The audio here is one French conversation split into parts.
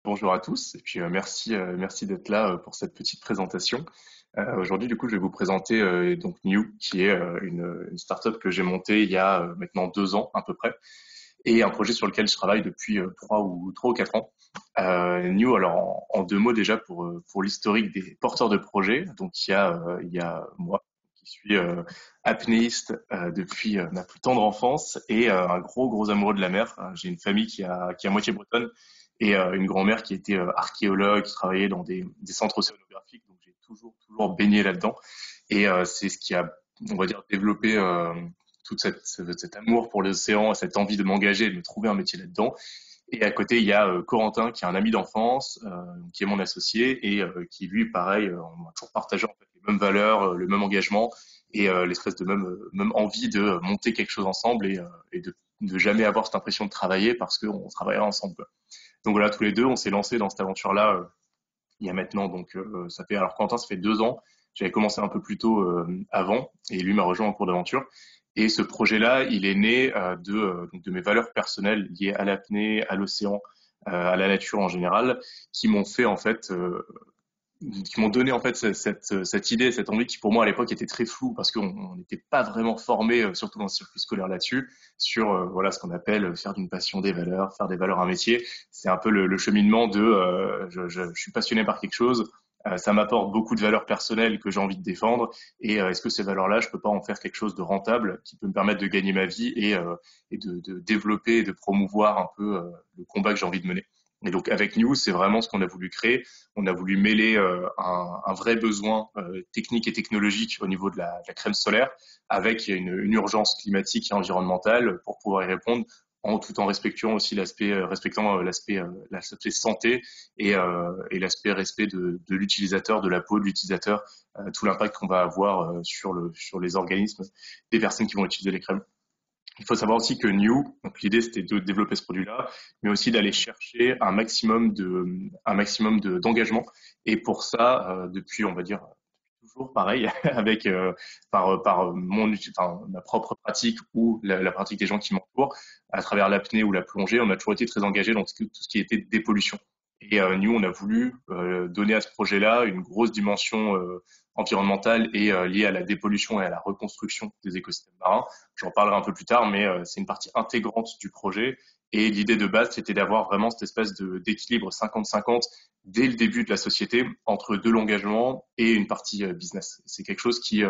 Bonjour à tous et puis merci d'être là pour cette petite présentation. Aujourd'hui, du coup, je vais vous présenter donc New, qui est une startup que j'ai montée il y a maintenant 2 ans à peu près, et un projet sur lequel je travaille depuis 3 ou 4 ans. New, alors en 2 mots déjà pour l'historique des porteurs de projets. Donc il y a moi qui suis apnéiste depuis ma plus tendre enfance et un gros amoureux de la mer. J'ai une famille qui est à moitié bretonne et une grand-mère qui était archéologue, qui travaillait dans des centres océanographiques. Donc j'ai toujours baigné là-dedans et c'est ce qui a, on va dire, développé tout cet amour pour l'océan, cette envie de m'engager, de me trouver un métier là-dedans. Et à côté, il y a Corentin, qui est un ami d'enfance, qui est mon associé, et qui lui, pareil, on a toujours partagé en fait, les mêmes valeurs, le même engagement, et l'espèce de même envie de monter quelque chose ensemble et de jamais avoir cette impression de travailler parce qu'on travaillera ensemble, quoi. Donc voilà, tous les deux, on s'est lancé dans cette aventure-là il y a maintenant, donc alors Quentin, ça fait 2 ans. J'avais commencé un peu plus tôt avant, et lui m'a rejoint en cours d'aventure. Et ce projet-là, il est né donc de mes valeurs personnelles liées à l'apnée, à l'océan, à la nature en général, qui m'ont fait en fait qui m'ont donné en fait cette idée, cette envie qui pour moi à l'époque était très floue parce qu'on n'était pas vraiment formé, surtout dans le circuit scolaire là-dessus, sur voilà ce qu'on appelle faire d'une passion des valeurs, faire des valeurs un métier. C'est un peu le cheminement de je suis passionné par quelque chose, ça m'apporte beaucoup de valeurs personnelles que j'ai envie de défendre et est-ce que ces valeurs-là, je peux pas en faire quelque chose de rentable qui peut me permettre de gagner ma vie et de développer et de promouvoir un peu le combat que j'ai envie de mener. Et donc avec New, c'est vraiment ce qu'on a voulu créer. On a voulu mêler un vrai besoin technique et technologique au niveau de la crème solaire avec une urgence climatique et environnementale pour pouvoir y répondre tout en respectant aussi l'aspect santé et l'aspect respect de l'utilisateur, de la peau de l'utilisateur, tout l'impact qu'on va avoir sur les organismes des personnes qui vont utiliser les crèmes. Il faut savoir aussi que New, donc l'idée c'était de développer ce produit-là, mais aussi d'aller chercher d'engagement. Et pour ça, depuis, on va dire, toujours pareil, avec ma propre pratique ou la pratique des gens qui m'entourent, à travers l'apnée ou la plongée, on a toujours été très engagé dans tout ce qui était dépollution. Et nous, on a voulu donner à ce projet-là une grosse dimension environnementale et liée à la dépollution et à la reconstruction des écosystèmes marins. J'en parlerai un peu plus tard, mais c'est une partie intégrante du projet. Et l'idée de base, c'était d'avoir vraiment cette espèce d'équilibre 50-50 dès le début de la société entre de l'engagement et une partie business. C'est quelque chose qui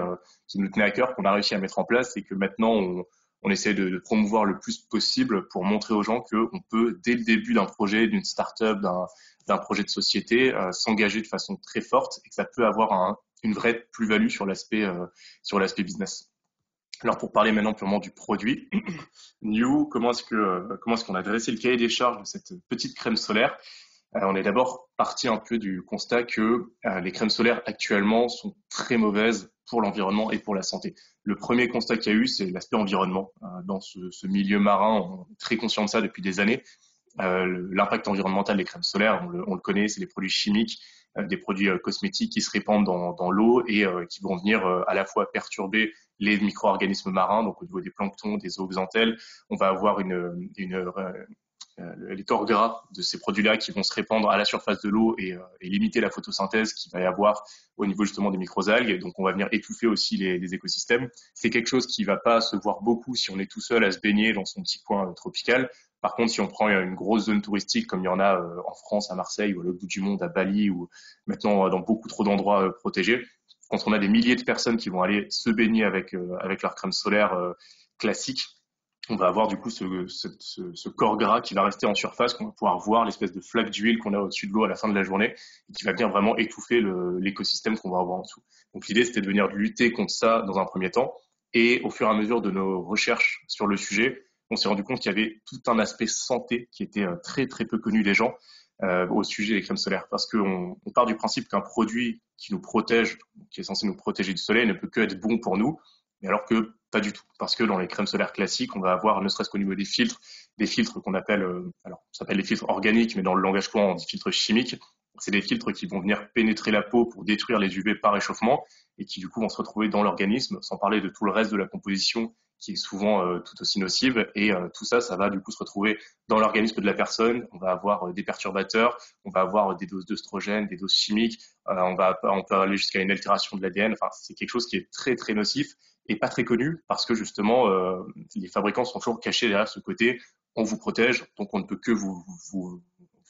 nous tenait à cœur, qu'on a réussi à mettre en place et que maintenant on essaie de promouvoir le plus possible pour montrer aux gens qu'on peut, dès le début d'un projet, d'une start-up, d'un projet de société, s'engager de façon très forte et que ça peut avoir une vraie plus-value sur l'aspect business. Alors pour parler maintenant purement du produit, New, comment est-ce qu'on a dressé le cahier des charges de cette petite crème solaire? On est d'abord parti un peu du constat que les crèmes solaires actuellement sont très mauvaises pour l'environnement et pour la santé. Le premier constat qu'il y a eu, c'est l'aspect environnement. Dans ce milieu marin, on est très conscient de ça depuis des années. L'impact environnemental des crèmes solaires, on le connaît, c'est des produits chimiques, des produits cosmétiques qui se répandent dans l'eau et qui vont venir à la fois perturber les micro-organismes marins, donc au niveau des planctons, des zooxanthelles. On va avoir les corps gras de ces produits-là qui vont se répandre à la surface de l'eau et limiter la photosynthèse qu'il va y avoir au niveau justement des microalgues. Donc on va venir étouffer aussi les écosystèmes. C'est quelque chose qui va pas se voir beaucoup si on est tout seul à se baigner dans son petit coin tropical. Par contre, si on prend une grosse zone touristique comme il y en a en France, à Marseille ou à l'autre bout du monde, à Bali ou maintenant dans beaucoup trop d'endroits protégés, quand on a des milliers de personnes qui vont aller se baigner avec leur crème solaire classique, on va avoir du coup ce corps gras qui va rester en surface, qu'on va pouvoir voir, l'espèce de flaque d'huile qu'on a au-dessus de l'eau à la fin de la journée, et qui va venir vraiment étouffer l'écosystème qu'on va avoir en dessous. Donc l'idée, c'était de venir lutter contre ça dans un premier temps, et au fur et à mesure de nos recherches sur le sujet, on s'est rendu compte qu'il y avait tout un aspect santé qui était très très peu connu des gens au sujet des crèmes solaires, parce qu'on part du principe qu'un produit qui nous protège, qui est censé nous protéger du soleil, ne peut que être bon pour nous, mais alors que pas du tout, parce que dans les crèmes solaires classiques, on va avoir, ne serait-ce qu'au niveau des filtres qu'on appelle, alors ça s'appelle les filtres organiques, mais dans le langage courant, on dit filtres chimiques. C'est des filtres qui vont venir pénétrer la peau pour détruire les UV par réchauffement et qui du coup vont se retrouver dans l'organisme, sans parler de tout le reste de la composition qui est souvent tout aussi nocive. Et tout ça, ça va du coup se retrouver dans l'organisme de la personne. On va avoir des perturbateurs, on va avoir des doses d'œstrogènes, des doses chimiques, on peut aller jusqu'à une altération de l'ADN. Enfin, c'est quelque chose qui est très très nocif et pas très connu parce que justement, les fabricants sont toujours cachés derrière ce côté. On vous protège, donc on ne peut que vous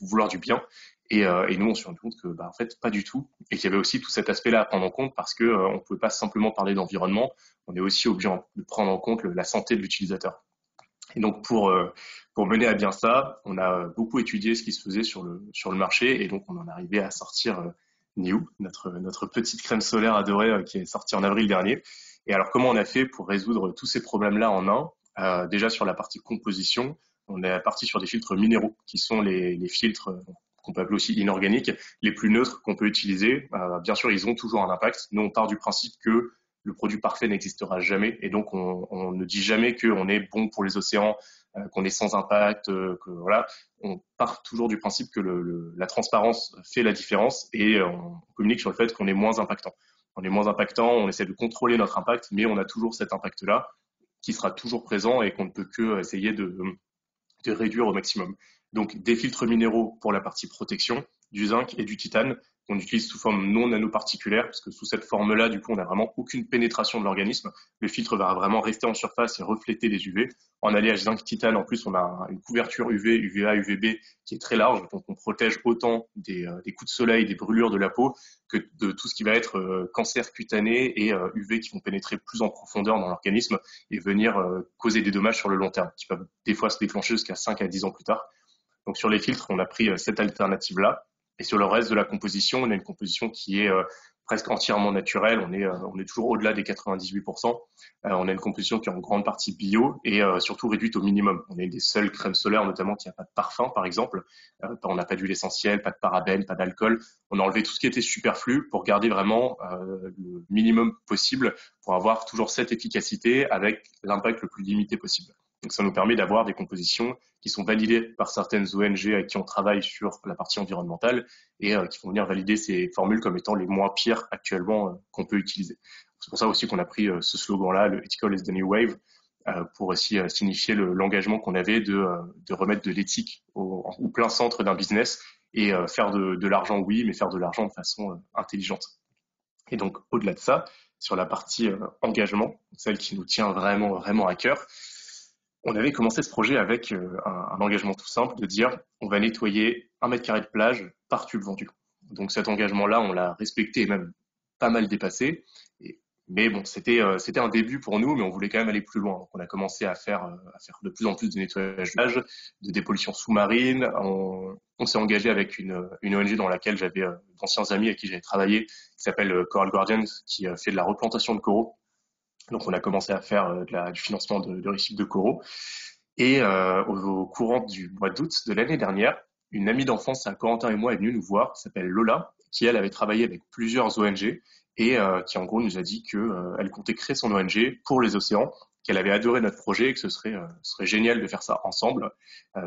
vouloir du bien. Et nous, on s'est rendu compte que, en fait, pas du tout. Et qu'il y avait aussi tout cet aspect-là à prendre en compte parce que on pouvait pas simplement parler d'environnement. On est aussi obligé de prendre en compte la santé de l'utilisateur. Et donc, pour mener à bien ça, on a beaucoup étudié ce qui se faisait sur le marché. Et donc, on en est arrivé à sortir New, notre petite crème solaire adorée qui est sortie en avril dernier. Et alors, comment on a fait pour résoudre tous ces problèmes-là en un? Déjà, sur la partie composition, on est parti sur des filtres minéraux, qui sont les filtres qu'on peut appeler aussi inorganiques, les plus neutres qu'on peut utiliser. Bien sûr, ils ont toujours un impact. Nous, on part du principe que le produit parfait n'existera jamais, et donc on ne dit jamais qu'on est bon pour les océans, qu'on est sans impact, que voilà. On part toujours du principe que la transparence fait la différence, et on communique sur le fait qu'on est moins impactant. On est moins impactant, on essaie de contrôler notre impact, mais on a toujours cet impact-là qui sera toujours présent et qu'on ne peut que essayer de réduire au maximum. Donc des filtres minéraux pour la partie protection, du zinc et du titane qu'on utilise sous forme non nanoparticulaire, parce que sous cette forme-là, du coup, on n'a vraiment aucune pénétration de l'organisme. Le filtre va vraiment rester en surface et refléter les UV. En alliage zinc-titane, en plus, on a une couverture UV, UVA, UVB qui est très large, donc on protège autant des coups de soleil, des brûlures de la peau, que de tout ce qui va être cancer cutané et UV qui vont pénétrer plus en profondeur dans l'organisme et venir causer des dommages sur le long terme, qui peuvent des fois se déclencher jusqu'à 5 à 10 ans plus tard. Donc sur les filtres, on a pris cette alternative-là. Et sur le reste de la composition, on a une composition qui est presque entièrement naturelle. On est toujours au-delà des 98%. On a une composition qui est en grande partie bio et surtout réduite au minimum. On a une des seules crèmes solaires, notamment, qui n'a pas de parfum, par exemple. On n'a pas d'huile essentielle, pas de parabènes, pas d'alcool. On a enlevé tout ce qui était superflu pour garder vraiment le minimum possible pour avoir toujours cette efficacité avec l'impact le plus limité possible. Donc ça nous permet d'avoir des compositions qui sont validées par certaines ONG avec qui on travaille sur la partie environnementale et qui vont venir valider ces formules comme étant les moins pires actuellement qu'on peut utiliser. C'est pour ça aussi qu'on a pris ce slogan-là, le Ethical is the New Wave, pour aussi signifier l'engagement qu'on avait de remettre de l'éthique au plein centre d'un business et faire de l'argent, oui, mais faire de l'argent de façon intelligente. Et donc, au-delà de ça, sur la partie engagement, celle qui nous tient vraiment, vraiment à cœur, on avait commencé ce projet avec un engagement tout simple de dire on va nettoyer 1 mètre carré de plage par tube vendu. Donc cet engagement-là, on l'a respecté et même pas mal dépassé. Mais bon, c'était un début pour nous, mais on voulait quand même aller plus loin. Donc on a commencé à faire de plus en plus de nettoyage de plage, de dépollution sous-marine. On s'est engagé avec une ONG dans laquelle j'avais d'anciens amis avec qui j'avais travaillé, qui s'appelle Coral Guardians, qui fait de la replantation de coraux. Donc on a commencé à faire du financement de récifs de coraux. Et au courant du mois d'août de l'année dernière, une amie d'enfance à Corentin et moi est venue nous voir, qui s'appelle Lola, qui elle avait travaillé avec plusieurs ONG et qui en gros nous a dit qu'elle comptait créer son ONG pour les océans, qu'elle avait adoré notre projet et que ce serait génial de faire ça ensemble,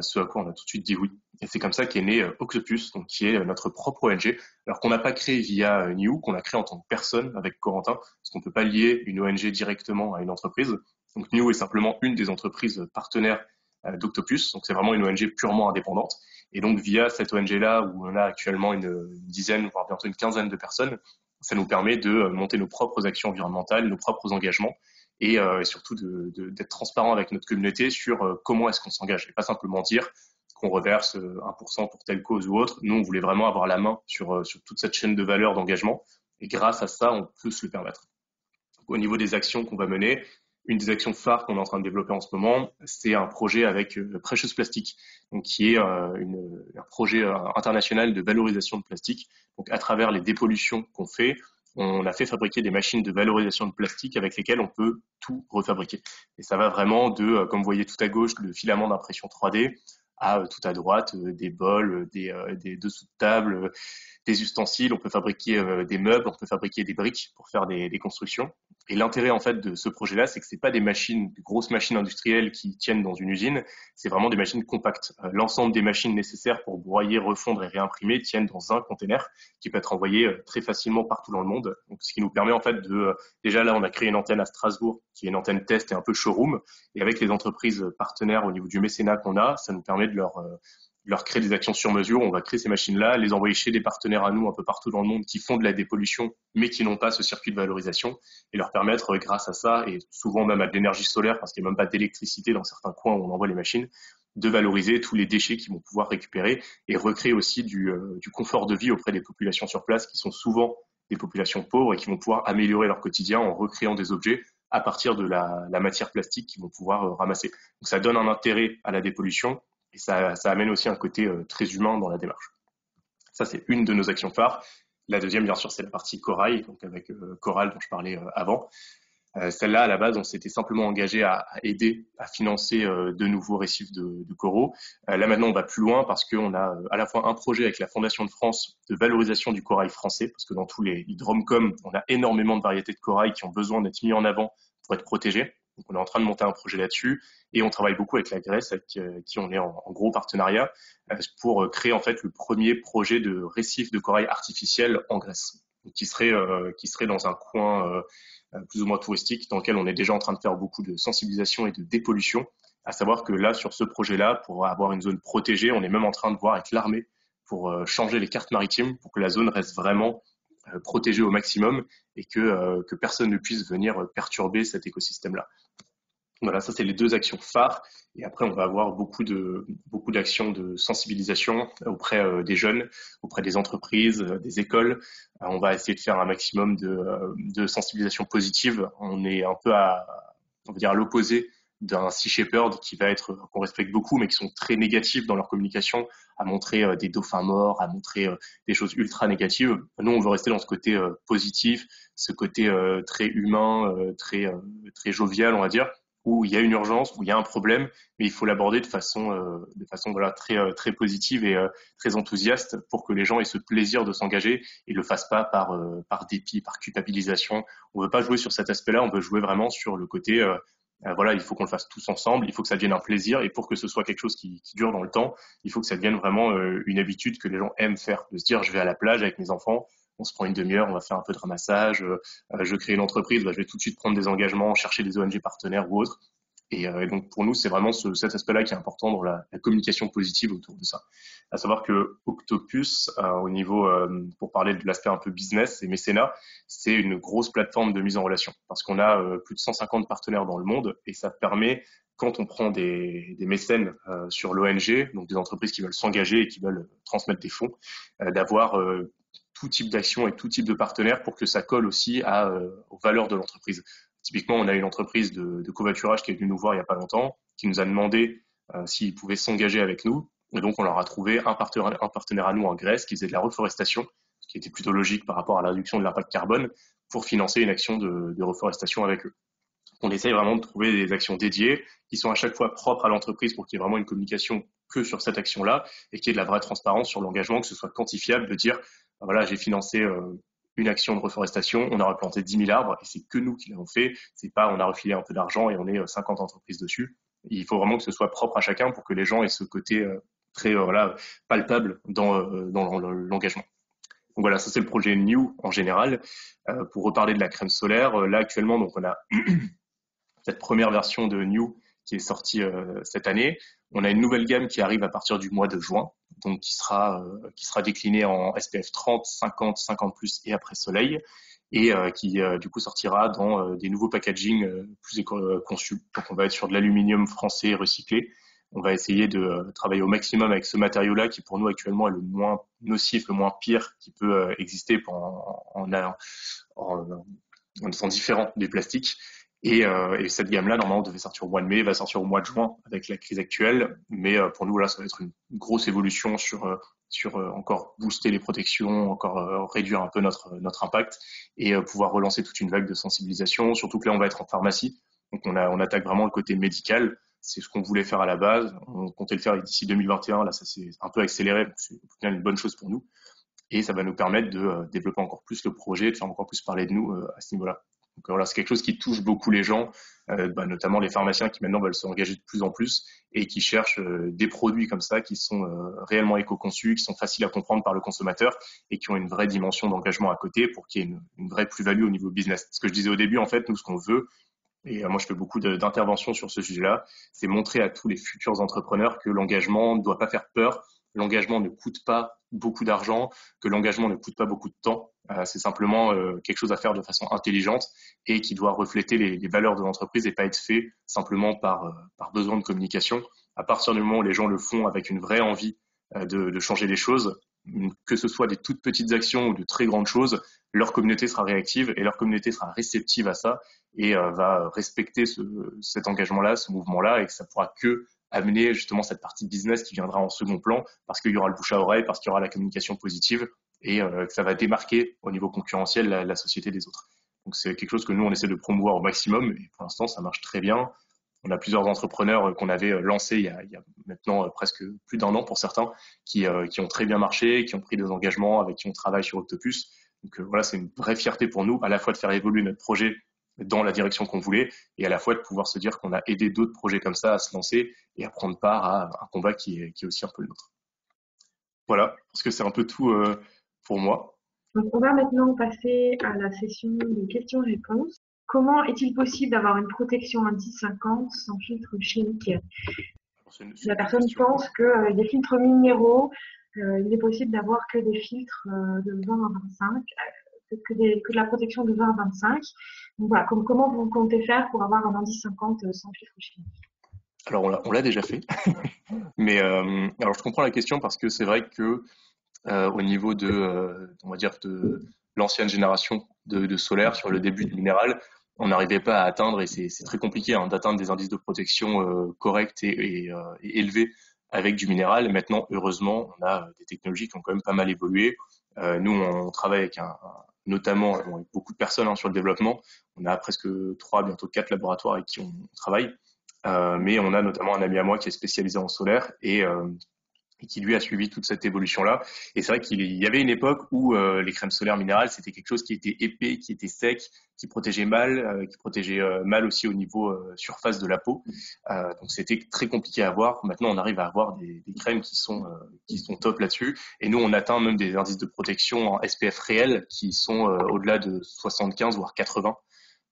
ce à quoi on a tout de suite dit oui. Et c'est comme ça qu'est né Octopus, donc qui est notre propre ONG, alors qu'on n'a pas créé via New, qu'on a créé en tant que personne avec Corentin, parce qu'on ne peut pas lier une ONG directement à une entreprise. Donc New est simplement une des entreprises partenaires d'Octopus, donc c'est vraiment une ONG purement indépendante. Et donc via cette ONG-là, où on a actuellement une dizaine, voire bientôt une quinzaine de personnes, ça nous permet de monter nos propres actions environnementales, nos propres engagements, et surtout d'être transparent avec notre communauté sur comment est-ce qu'on s'engage, et pas simplement dire qu'on reverse 1% pour telle cause ou autre. Nous, on voulait vraiment avoir la main sur toute cette chaîne de valeur d'engagement, et grâce à ça, on peut se le permettre. Au niveau des actions qu'on va mener, une des actions phares qu'on est en train de développer en ce moment, c'est un projet avec Precious Plastic, donc qui est un projet international de valorisation de plastique. Donc à travers les dépollutions qu'on fait, on a fait fabriquer des machines de valorisation de plastique avec lesquelles on peut tout refabriquer. Et ça va vraiment de, comme vous voyez tout à gauche, le filament d'impression 3D à tout à droite, des bols, des dessous de table, des ustensiles, on peut fabriquer des meubles, on peut fabriquer des briques pour faire des constructions. Et l'intérêt en fait de ce projet-là, c'est que c'est pas des machines, des grosses machines industrielles qui tiennent dans une usine, c'est vraiment des machines compactes. L'ensemble des machines nécessaires pour broyer, refondre et réimprimer tiennent dans un container qui peut être envoyé très facilement partout dans le monde. Donc, ce qui nous permet en fait de déjà là, on a créé une antenne à Strasbourg, qui est une antenne test et un peu showroom, et avec les entreprises partenaires au niveau du mécénat qu'on a, ça nous permet de leur créer des actions sur mesure. On va créer ces machines-là, les envoyer chez des partenaires à nous un peu partout dans le monde qui font de la dépollution, mais qui n'ont pas ce circuit de valorisation, et leur permettre, grâce à ça, et souvent même à de l'énergie solaire, parce qu'il n'y a même pas d'électricité dans certains coins où on envoie les machines, de valoriser tous les déchets qu'ils vont pouvoir récupérer et recréer aussi du confort de vie auprès des populations sur place, qui sont souvent des populations pauvres et qui vont pouvoir améliorer leur quotidien en recréant des objets à partir de la matière plastique qu'ils vont pouvoir ramasser. Donc ça donne un intérêt à la dépollution et ça amène aussi un côté très humain dans la démarche. Ça, c'est une de nos actions phares. La deuxième, bien sûr, c'est la partie corail, donc avec Coral dont je parlais avant. Celle-là, à la base, on s'était simplement engagé à aider à financer de nouveaux récifs de coraux. Là, maintenant, on va plus loin parce qu'on a à la fois un projet avec la Fondation de France de valorisation du corail français, parce que dans tous les hydromcoms, on a énormément de variétés de corail qui ont besoin d'être mis en avant pour être protégées. Donc, on est en train de monter un projet là-dessus et on travaille beaucoup avec la Grèce, avec qui on est en gros partenariat, pour créer en fait le premier projet de récif de corail artificiel en Grèce, qui serait dans un coin plus ou moins touristique, dans lequel on est déjà en train de faire beaucoup de sensibilisation et de dépollution. À savoir que là, sur ce projet-là, pour avoir une zone protégée, on est même en train de voir avec l'armée pour changer les cartes maritimes pour que la zone reste vraiment protégée au maximum et que personne ne puisse venir perturber cet écosystème-là. Voilà, ça c'est les deux actions phares. Et après, on va avoir beaucoup d'actions de sensibilisation auprès des jeunes, auprès des entreprises, des écoles. On va essayer de faire un maximum de sensibilisation positive. On est un peu on va dire à l'opposé d'un Sea Shepherd qu'on respecte beaucoup, mais qui sont très négatifs dans leur communication, à montrer des dauphins morts, à montrer des choses ultra négatives. Nous, on veut rester dans ce côté positif, ce côté très humain, très jovial, on va dire, où il y a une urgence, où il y a un problème, mais il faut l'aborder de façon voilà, très positive et très enthousiaste pour que les gens aient ce plaisir de s'engager et le fassent pas par dépit, par culpabilisation. On veut pas jouer sur cet aspect-là, on veut jouer vraiment sur le côté voilà, il faut qu'on le fasse tous ensemble, il faut que ça devienne un plaisir et pour que ce soit quelque chose qui dure dans le temps, il faut que ça devienne vraiment une habitude que les gens aiment faire, de se dire je vais à la plage avec mes enfants, on se prend une demi-heure, on va faire un peu de ramassage, je crée une entreprise, bah, je vais tout de suite prendre des engagements, chercher des ONG partenaires ou autres. Et donc pour nous, c'est vraiment cet aspect-là qui est important dans la communication positive autour de ça. À savoir que Octopus, au niveau, pour parler de l'aspect un peu business et mécénat, c'est une grosse plateforme de mise en relation parce qu'on a plus de 150 partenaires dans le monde et ça permet, quand on prend des mécènes sur l'ONG, donc des entreprises qui veulent s'engager et qui veulent transmettre des fonds, d'avoir tout type d'action et tout type de partenaires pour que ça colle aussi aux valeurs de l'entreprise. Typiquement, on a une entreprise de covoiturage qui est venue nous voir il n'y a pas longtemps, qui nous a demandé s'ils pouvaient s'engager avec nous. Et donc, on leur a trouvé un partenaire à nous en Grèce qui faisait de la reforestation, ce qui était plutôt logique par rapport à la réduction de l'impact carbone, pour financer une action de reforestation avec eux. On essaye vraiment de trouver des actions dédiées qui sont à chaque fois propres à l'entreprise pour qu'il y ait vraiment une communication que sur cette action-là et qu'il y ait de la vraie transparence sur l'engagement, que ce soit quantifiable, de dire voilà, j'ai financé une action de reforestation, on a replanté 10 000 arbres et c'est que nous qui l'avons fait. C'est pas on a refilé un peu d'argent et on est 50 entreprises dessus. Il faut vraiment que ce soit propre à chacun pour que les gens aient ce côté très voilà, palpable dans l'engagement. Donc voilà, ça c'est le projet New en général. Pour reparler de la crème solaire, là actuellement, donc on a cette première version de New qui est sortie cette année. On a une nouvelle gamme qui arrive à partir du mois de juin, donc qui sera déclinée en SPF 30, 50, 50+ et après soleil, et qui du coup sortira dans des nouveaux packaging plus conçus. Donc on va être sur de l'aluminium français recyclé. On va essayer de travailler au maximum avec ce matériau-là qui pour nous actuellement est le moins nocif, le moins pire qui peut exister en étant différent des plastiques. Et cette gamme-là, normalement, devait sortir au mois de mai, va sortir au mois de juin avec la crise actuelle. Mais pour nous, là, ça va être une grosse évolution sur encore booster les protections, encore réduire un peu notre impact et pouvoir relancer toute une vague de sensibilisation. Surtout que là, on va être en pharmacie. Donc on attaque vraiment le côté médical C'est ce qu'on voulait faire à la base. On comptait le faire d'ici 2021. Là, ça s'est un peu accéléré. Donc c'est bien une bonne chose pour nous. Et ça va nous permettre de développer encore plus le projet, de faire encore plus parler de nous à ce niveau-là. Donc voilà, c'est quelque chose qui touche beaucoup les gens, notamment les pharmaciens qui maintenant veulent s'engager de plus en plus et qui cherchent des produits comme ça qui sont réellement éco-conçus, qui sont faciles à comprendre par le consommateur et qui ont une vraie dimension d'engagement à côté pour qu'il y ait une vraie plus-value au niveau business. Ce que je disais au début, en fait, nous, ce qu'on veut, et moi je fais beaucoup d'interventions sur ce sujet-là, c'est montrer à tous les futurs entrepreneurs que l'engagement ne doit pas faire peur, l'engagement ne coûte pas beaucoup d'argent, que l'engagement ne coûte pas beaucoup de temps. C'est simplement quelque chose à faire de façon intelligente et qui doit refléter les valeurs de l'entreprise et pas être fait simplement par besoin de communication. À partir du moment où les gens le font avec une vraie envie de changer les choses, que ce soit des toutes petites actions ou de très grandes choses, leur communauté sera réactive et leur communauté sera réceptive à ça et va respecter cet engagement-là, ce mouvement-là, et que ça pourra que amener justement cette partie business qui viendra en second plan parce qu'il y aura le bouche à oreille, parce qu'il y aura la communication positive et que ça va démarquer au niveau concurrentiel la société des autres. Donc c'est quelque chose que nous on essaie de promouvoir au maximum et pour l'instant ça marche très bien. On a plusieurs entrepreneurs qu'on avait lancés il y a maintenant presque plus d'un an pour certains qui ont très bien marché, qui ont pris des engagements, avec qui on travaille sur Octopus. Donc voilà, c'est une vraie fierté pour nous à la fois de faire évoluer notre projet dans la direction qu'on voulait et à la fois de pouvoir se dire qu'on a aidé d'autres projets comme ça à se lancer et à prendre part à un combat qui est aussi un peu le nôtre. Voilà, parce que c'est un peu tout pour moi. Donc, on va maintenant passer à la session de questions-réponses. Comment est-il possible d'avoir une protection indice 50 sans filtre chimique? La personne pense que des filtres minéraux, il est possible d'avoir que des filtres de 20 à 25, que de la protection de 20 à 25. Donc voilà, comment vous comptez faire pour avoir un indice 50 sans filtre chimique? Alors on l'a déjà fait, mais alors je comprends la question parce que c'est vrai que au niveau on va dire de l'ancienne génération de solaire sur le début du minéral, on n'arrivait pas à atteindre, et c'est très compliqué hein, d'atteindre des indices de protection corrects et élevés avec du minéral. Maintenant, heureusement, on a des technologies qui ont quand même pas mal évolué. Nous, on travaille avec notamment avec beaucoup de personnes hein, sur le développement. On a presque 3, bientôt 4 laboratoires avec qui on travaille. Mais on a notamment un ami à moi qui est spécialisé en solaire et qui lui a suivi toute cette évolution-là. Et c'est vrai qu'il y avait une époque où les crèmes solaires minérales, c'était quelque chose qui était épais, qui était sec, qui protégeait mal, qui protégeait mal aussi au niveau surface de la peau. Donc c'était très compliqué à avoir. Maintenant, on arrive à avoir des crèmes qui sont top là-dessus. Et nous, on atteint même des indices de protection en SPF réels qui sont au-delà de 75 voire 80.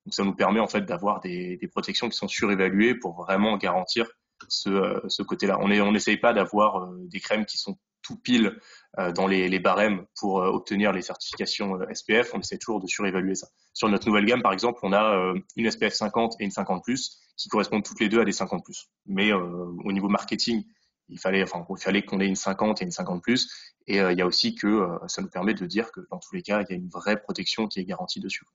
Donc ça nous permet en fait d'avoir des protections qui sont surévaluées pour vraiment garantir ce côté-là. On n'essaye pas d'avoir des crèmes qui sont tout pile dans les barèmes pour obtenir les certifications SPF. On essaie toujours de surévaluer ça. Sur notre nouvelle gamme, par exemple, on a une SPF 50 et une 50+, qui correspondent toutes les deux à des 50+. Mais au niveau marketing, il fallait qu'on ait une 50 et une 50+. Et il y a aussi que ça nous permet de dire que dans tous les cas, il y a une vraie protection qui est garantie dessus.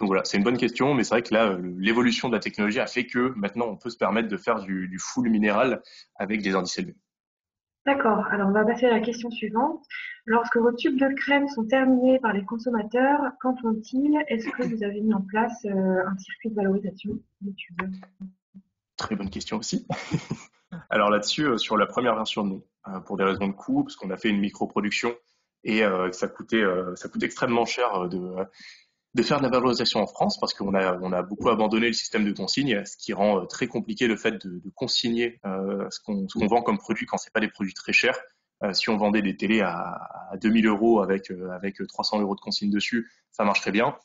Donc voilà, c'est une bonne question, mais c'est vrai que là, l'évolution de la technologie a fait que maintenant, on peut se permettre de faire du full minéral avec des indices élevés. D'accord, alors on va passer à la question suivante. Lorsque vos tubes de crème sont terminés par les consommateurs, qu'en font-ils? Est-ce que vous avez mis en place un circuit de valorisation des tubes? Très bonne question aussi. Alors là-dessus, sur la première version, non, pour des raisons de coût, parce qu'on a fait une micro-production et ça coûte extrêmement cher de faire de la valorisation en France parce on a beaucoup abandonné le système de consigne, ce qui rend très compliqué le fait de consigner ce qu'on vend comme produit quand c'est pas des produits très chers. Si on vendait des télés à 2000 euros avec 300 euros de consigne dessus, ça marcherait bien.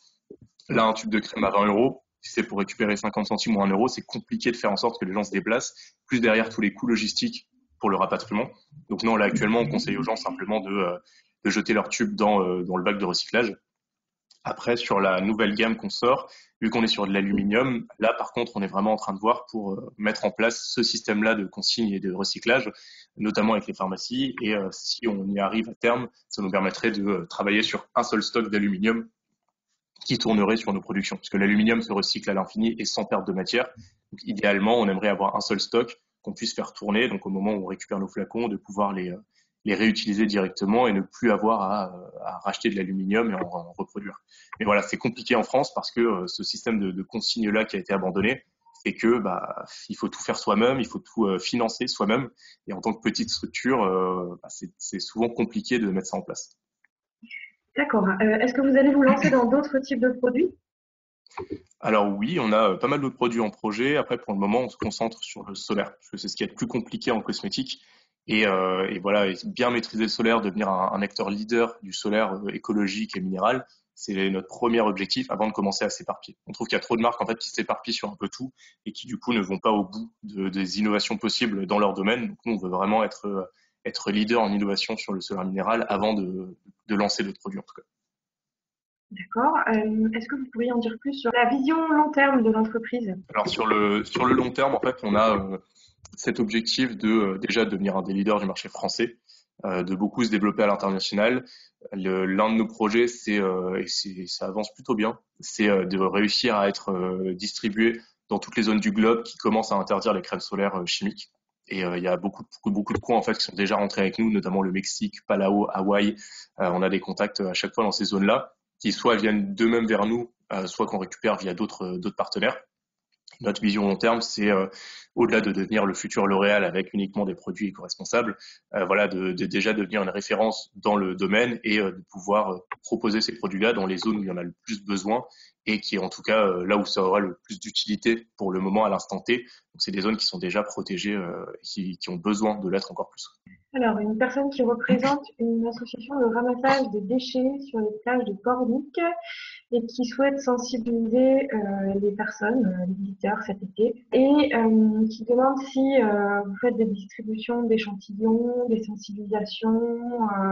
Là, un tube de crème à 20 euros, si c'est pour récupérer 50 centimes ou 1 euro, c'est compliqué de faire en sorte que les gens se déplacent, plus derrière tous les coûts logistiques pour le rapatriement. Donc non, là actuellement, on conseille aux gens simplement de jeter leur tube dans le bac de recyclage. Après, sur la nouvelle gamme qu'on sort, vu qu'on est sur de l'aluminium, là, par contre, on est vraiment en train de voir pour mettre en place ce système-là de consigne et de recyclage, notamment avec les pharmacies. Et si on y arrive à terme, ça nous permettrait de travailler sur un seul stock d'aluminium qui tournerait sur nos productions. Parce que l'aluminium se recycle à l'infini et sans perte de matière. Donc, idéalement, on aimerait avoir un seul stock qu'on puisse faire tourner. Donc, au moment où on récupère nos flacons, de pouvoir les réutiliser directement et ne plus avoir à racheter de l'aluminium et en reproduire. Mais voilà, c'est compliqué en France parce que ce système de consigne-là qui a été abandonné fait que il faut tout faire soi-même, il faut tout financer soi-même. Et en tant que petite structure, c'est souvent compliqué de mettre ça en place. D'accord. Est-ce que vous allez vous lancer dans d'autres types de produits? Alors oui, on a pas mal d'autres produits en projet. Après, pour le moment, on se concentre sur le solaire, parce que c'est ce qui est le plus compliqué en cosmétique. Et voilà, et bien maîtriser le solaire, devenir un acteur leader du solaire écologique et minéral, c'est notre premier objectif avant de commencer à s'éparpiller. On trouve qu'il y a trop de marques en fait qui s'éparpillent sur un peu tout et qui du coup ne vont pas au bout des innovations possibles dans leur domaine. Donc nous, on veut vraiment être leader en innovation sur le solaire minéral avant de lancer d'autres produits en tout cas. D'accord. Est-ce que vous pourriez en dire plus sur la vision long terme de l'entreprise? Alors sur le long terme, en fait, on a cet objectif de déjà devenir un des leaders du marché français, de beaucoup se développer à l'international. L'un de nos projets, ça avance plutôt bien, c'est de réussir à être distribué dans toutes les zones du globe qui commencent à interdire les crèmes solaires chimiques. Et il y a beaucoup de coins en fait qui sont déjà rentrés avec nous, notamment le Mexique, Palau, Hawaï. On a des contacts à chaque fois dans ces zones-là, qui soit viennent d'eux-mêmes vers nous, soit qu'on récupère via d'autres partenaires. Notre vision long terme, c'est au-delà de devenir le futur L'Oréal avec uniquement des produits éco-responsables, voilà, de déjà devenir une référence dans le domaine et de pouvoir proposer ces produits-là dans les zones où il y en a le plus besoin et qui est en tout cas là où ça aura le plus d'utilité pour le moment à l'instant T. Donc c'est des zones qui sont déjà protégées et qui ont besoin de l'être encore plus. Alors, une personne qui représente une association de ramassage des déchets sur les plages de Pornic et qui souhaite sensibiliser les personnes, les visiteurs cet été, et qui demande si vous faites des distributions d'échantillons, des sensibilisations,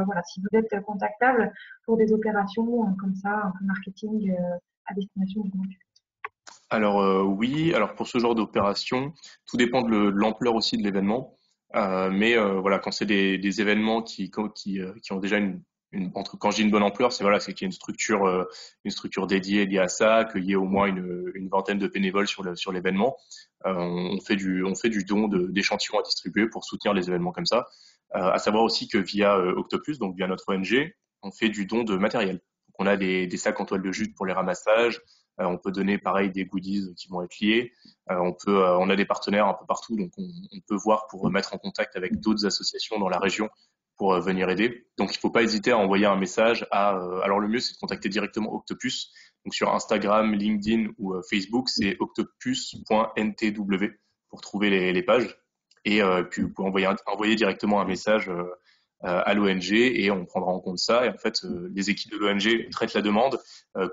voilà, si vous êtes contactable pour des opérations comme ça, un peu marketing à destination du grand public. Alors oui, alors pour ce genre d'opération, tout dépend de l'ampleur aussi de l'événement. Mais voilà, quand c'est des événements qui ont déjà quand je dis une bonne ampleur, c'est qu'il y a une structure dédiée liée à ça, qu'il y ait au moins une vingtaine de bénévoles sur l'événement. On fait du don d'échantillons à distribuer pour soutenir les événements comme ça. À savoir aussi que via Octopus, donc via notre ONG, on fait du don de matériel. Donc on a des sacs en toile de jute pour les ramassages. On peut donner pareil des goodies qui vont être liés. On a des partenaires un peu partout, donc on peut voir pour mettre en contact avec d'autres associations dans la région pour venir aider. Donc il ne faut pas hésiter à envoyer un message alors le mieux c'est de contacter directement Octopus. Donc sur Instagram, LinkedIn ou Facebook, c'est octopus.ntw pour trouver les pages. Et puis vous pouvez envoyer directement un message à l'ONG et on prendra en compte ça. Et en fait, les équipes de l'ONG traitent la demande,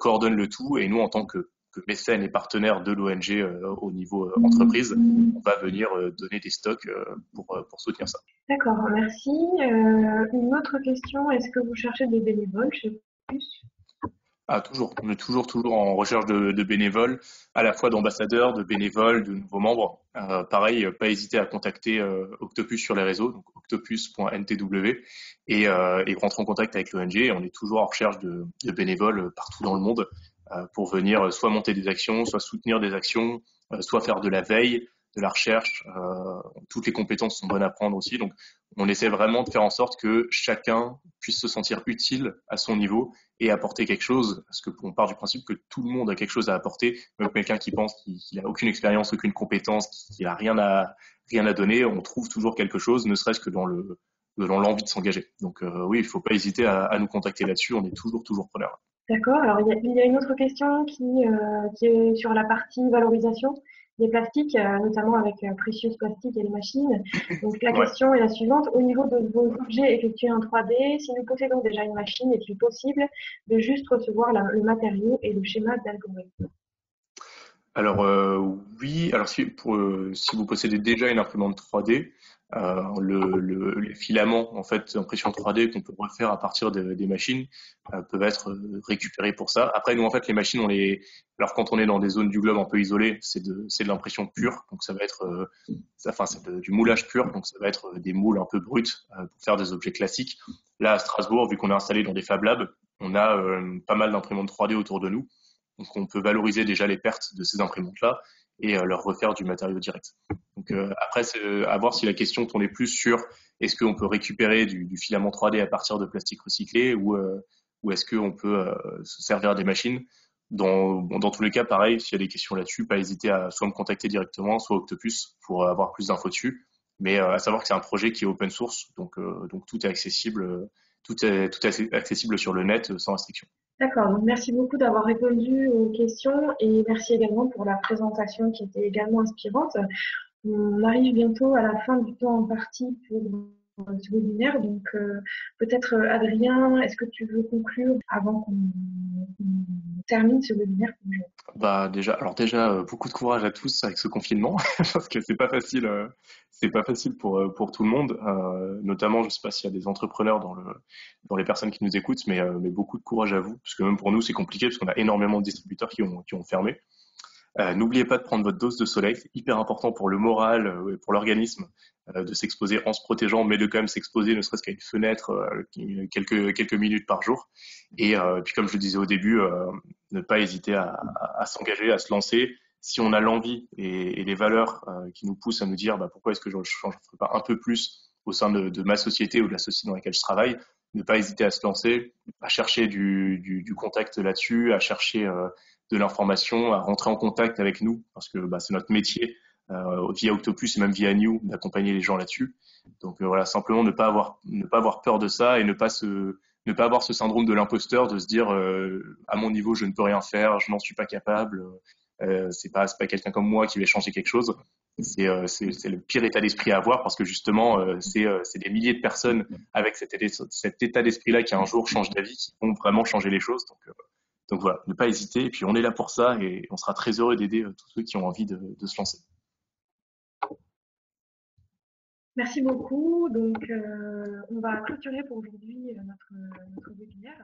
coordonnent le tout et nous, en tant que mécènes et partenaires de l'ONG au niveau entreprise, on va venir donner des stocks pour soutenir ça. D'accord, merci. Une autre question, est-ce que vous cherchez des bénévoles chez Octopus? Ah, toujours. On est toujours en recherche de bénévoles, à la fois d'ambassadeurs, de bénévoles, de nouveaux membres. Pareil, pas hésiter à contacter Octopus sur les réseaux, donc octopus.ntw, et rentrer en contact avec l'ONG. On est toujours en recherche de bénévoles partout dans le monde pour venir soit monter des actions, soit soutenir des actions, soit faire de la veille, de la recherche. Toutes les compétences sont bonnes à prendre aussi. Donc, on essaie vraiment de faire en sorte que chacun puisse se sentir utile à son niveau et apporter quelque chose, parce qu'on part du principe que tout le monde a quelque chose à apporter, même quelqu'un qui pense qu'il n'a aucune expérience, aucune compétence, qu'il n'a rien à donner, on trouve toujours quelque chose, ne serait-ce que dans l'envie de s'engager. Donc oui, il ne faut pas hésiter à nous contacter là-dessus, on est toujours preneur. D'accord. Alors, il y a une autre question qui est sur la partie valorisation des plastiques, notamment avec Precious Plastic et les machines. Donc, la Ouais. question est la suivante. Au niveau de vos objets effectués en 3D, si nous possédons déjà une machine, est-il possible de juste recevoir le matériau et le schéma d'algorithme? Alors oui, alors si vous possédez déjà une imprimante 3D, les filaments en fait d'impression 3D qu'on peut refaire à partir des machines peuvent être récupérés pour ça. Après nous en fait les machines alors quand on est dans des zones du globe un peu isolées, c'est de l'impression pure, donc ça va être du moulage pur, donc ça va être des moules un peu bruts pour faire des objets classiques. Là à Strasbourg, vu qu'on est installé dans des Fab Labs, on a pas mal d'imprimantes 3D autour de nous. Donc on peut valoriser déjà les pertes de ces imprimantes-là et leur refaire du matériau direct. Donc après, c'est à voir si la question tournait plus sur est-ce qu'on peut récupérer du filament 3D à partir de plastique recyclé ou est-ce qu'on peut se servir des machines. Dans tous les cas, pareil, s'il y a des questions là-dessus, pas hésiter à soit me contacter directement, soit Octopus pour avoir plus d'infos dessus. Mais à savoir que c'est un projet qui est open source, donc tout est accessible, tout est accessible sur le net sans restriction. D'accord, donc merci beaucoup d'avoir répondu aux questions et merci également pour la présentation qui était également inspirante. On arrive bientôt à la fin du temps imparti pour ce webinaire, donc peut-être Adrien, est-ce que tu veux conclure avant qu'on termine ce webinaire pour aujourd'hui? Bah déjà beaucoup de courage à tous avec ce confinement parce que c'est pas facile pour tout le monde, notamment je sais pas s'il y a des entrepreneurs dans les personnes qui nous écoutent, mais beaucoup de courage à vous parce que même pour nous c'est compliqué parce qu'on a énormément de distributeurs qui ont fermé. N'oubliez pas de prendre votre dose de soleil, c'est hyper important pour le moral et pour l'organisme de s'exposer en se protégeant, mais de quand même s'exposer ne serait-ce qu'à une fenêtre quelques minutes par jour. Et puis comme je le disais au début, ne pas hésiter à s'engager, à se lancer. Si on a l'envie et les valeurs qui nous poussent à nous dire bah, pourquoi est-ce que je ne changerais pas un peu plus au sein de ma société ou de la société dans laquelle je travaille, ne pas hésiter à se lancer, à chercher du contact là-dessus, à chercher de l'information, à rentrer en contact avec nous, parce que bah, c'est notre métier, via Octopus et même via New, d'accompagner les gens là-dessus. Donc voilà, simplement ne pas avoir peur de ça et ne pas avoir ce syndrome de l'imposteur, de se dire à mon niveau je ne peux rien faire, je n'en suis pas capable, c'est pas quelqu'un comme moi qui va changer quelque chose. C'est le pire état d'esprit à avoir parce que justement c'est des milliers de personnes avec cet état d'esprit-là qui un jour changent d'avis, qui vont vraiment changer les choses. Donc voilà, ne pas hésiter. Et puis on est là pour ça et on sera très heureux d'aider tous ceux qui ont envie de se lancer. Merci beaucoup. Donc, on va clôturer pour aujourd'hui notre webinaire.